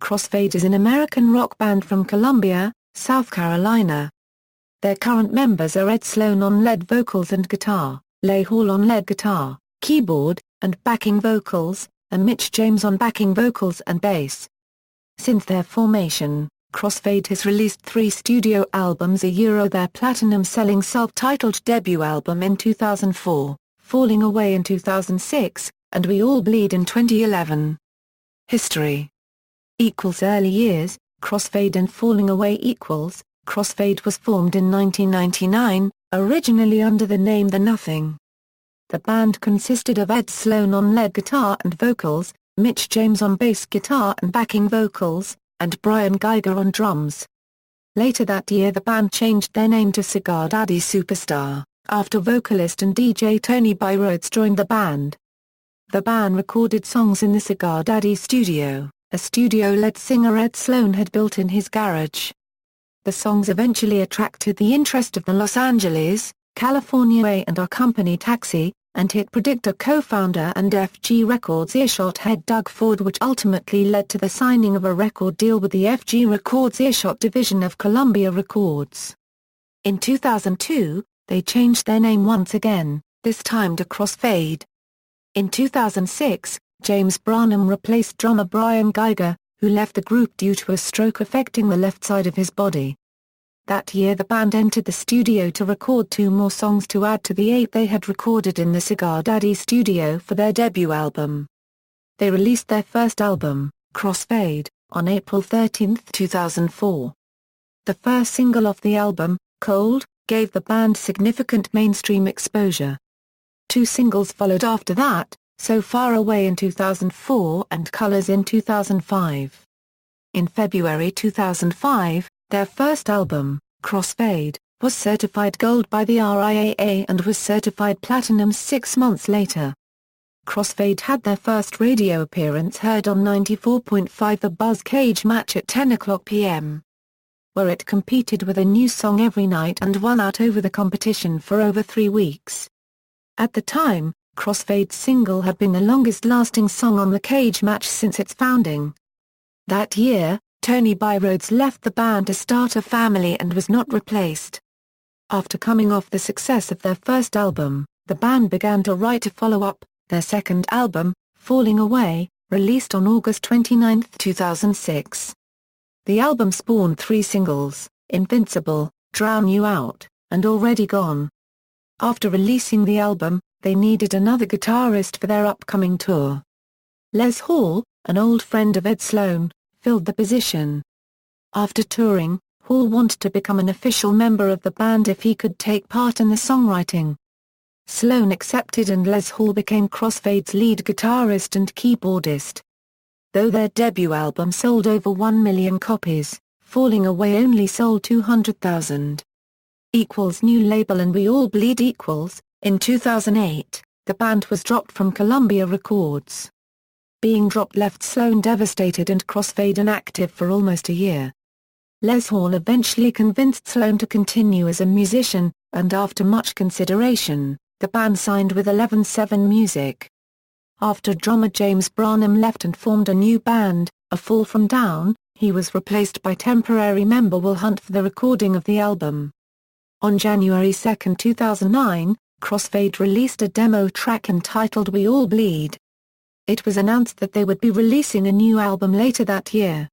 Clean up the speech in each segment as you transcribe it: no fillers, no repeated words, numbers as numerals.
Crossfade is an American rock band from Columbia, South Carolina. Their current members are Ed Sloan on lead vocals and guitar, Les Hall on lead guitar, keyboard, and backing vocals, and Mitch James on backing vocals and bass. Since their formation, Crossfade has released 3 studio albums their platinum-selling self-titled debut album in 2004, Falling Away in 2006, and We All Bleed in 2011. History. Early years, Crossfade and Falling Away. Crossfade was formed in 1999, originally under the name The Nothing. The band consisted of Ed Sloan on lead guitar and vocals, Mitch James on bass guitar and backing vocals, and Brian Geiger on drums. Later that year the band changed their name to Cigar Daddy Superstar, after vocalist and DJ Tony Byroads joined the band. The band recorded songs in the Cigar Daddy studio, a studio lead singer Ed Sloan had built in his garage. The songs eventually attracted the interest of the Los Angeles, California and R Company Taxi, and hit Predictor co-founder and FG Records Earshot head Doug Ford, which ultimately led to the signing of a record deal with the FG Records Earshot division of Columbia Records. In 2002, they changed their name once again, this time to Crossfade. In 2006, James Branham replaced drummer Brian Geiger, who left the group due to a stroke affecting the left side of his body. That year the band entered the studio to record 2 more songs to add to the 8 they had recorded in the Cigar Daddy studio for their debut album. They released their first album, Crossfade, on April 13, 2004. The first single off the album, Cold, gave the band significant mainstream exposure. 2 singles followed after that, So Far Away in 2004 and Colors in 2005. In February 2005, their first album, Crossfade, was certified gold by the RIAA and was certified platinum 6 months later. Crossfade had their first radio appearance heard on 94.5 The Buzz Cage Match at 10:00 p.m., where it competed with a new song every night and won out over the competition for over 3 weeks. At the time, Crossfade's single had been the longest-lasting song on the Cage Match since its founding. That year, Tony Byroads left the band to start a family and was not replaced. After coming off the success of their first album, the band began to write a follow-up, their second album, Falling Away, released on August 29, 2006. The album spawned 3 singles, Invincible, Drown You Out, and Already Gone. After releasing the album, they needed another guitarist for their upcoming tour. Les Hall, an old friend of Ed Sloan, filled the position. After touring, Hall wanted to become an official member of the band if he could take part in the songwriting. Sloan accepted and Les Hall became Crossfade's lead guitarist and keyboardist. Though their debut album sold over 1 million copies, Falling Away only sold 200,000. New label and We All Bleed. In 2008, the band was dropped from Columbia Records. Being dropped left Sloan devastated and Crossfade inactive for almost a year. Les Hall eventually convinced Sloan to continue as a musician, and after much consideration, the band signed with 11-7 Music. After drummer James Branham left and formed a new band, A Fall From Down, he was replaced by temporary member Will Hunt for the recording of the album. On January 2, 2009, Crossfade released a demo track entitled We All Bleed. It was announced that they would be releasing a new album later that year.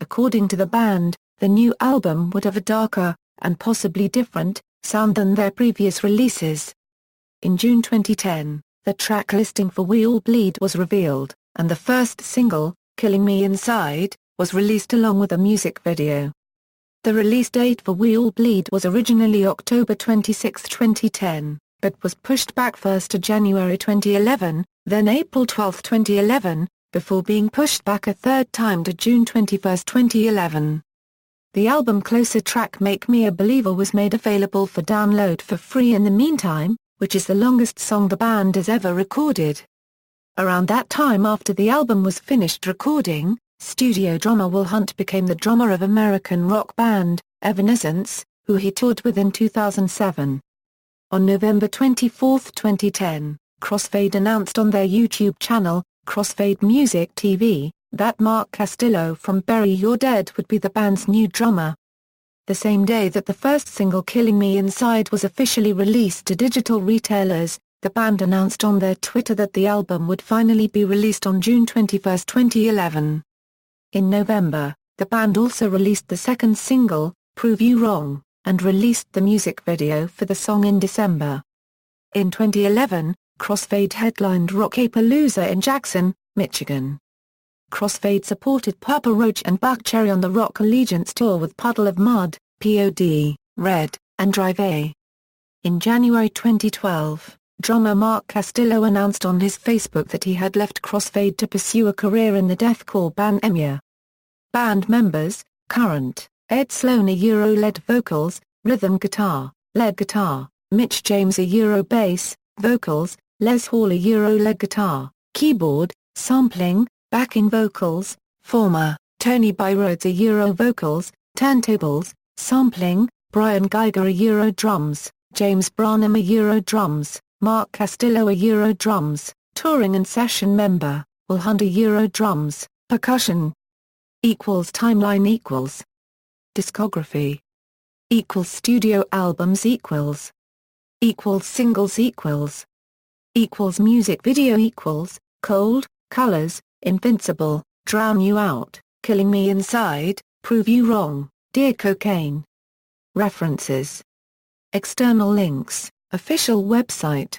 According to the band, the new album would have a darker, and possibly different, sound than their previous releases. In June 2010, the track listing for We All Bleed was revealed, and the first single, Killing Me Inside, was released along with a music video. The release date for We All Bleed was originally October 26, 2010, but was pushed back first to January 2011, then April 12, 2011, before being pushed back a third time to June 21, 2011. The album closer track Make Me a Believer was made available for download for free in the meantime, which is the longest song the band has ever recorded. Around that time after the album was finished recording, studio drummer Will Hunt became the drummer of American rock band, Evanescence, who he toured with in 2007. On November 24, 2010, Crossfade announced on their YouTube channel, Crossfade Music TV, that Mark Castillo from Bury Your Dead would be the band's new drummer. The same day that the first single Killing Me Inside was officially released to digital retailers, the band announced on their Twitter that the album would finally be released on June 21, 2011. In November, the band also released the second single, Prove You Wrong, and released the music video for the song in December. In 2011, Crossfade headlined Rockapalooza in Jackson, Michigan. Crossfade supported Papa Roach and Buckcherry on the Rock Allegiance Tour with Puddle of Mud, P.O.D., Red, and Drive A. In January 2012, drummer Mark Castillo announced on his Facebook that he had left Crossfade to pursue a career in the deathcore band Enya. Band members: current, Ed Sloan lead vocals, rhythm guitar, lead guitar, Mitch James bass, vocals, Les Hall lead guitar, keyboard, sampling, backing vocals, former, Tony Byroads vocals, turntables, sampling, Brian Geiger drums, James Branham drums, Mark Castillo drums, touring and session member, Will Hunter drums, percussion. Timeline discography studio albums singles music video Cold, Colors, Invincible, Drown You Out, Killing Me Inside, Prove You Wrong, Dear Cocaine. References. External links: official website,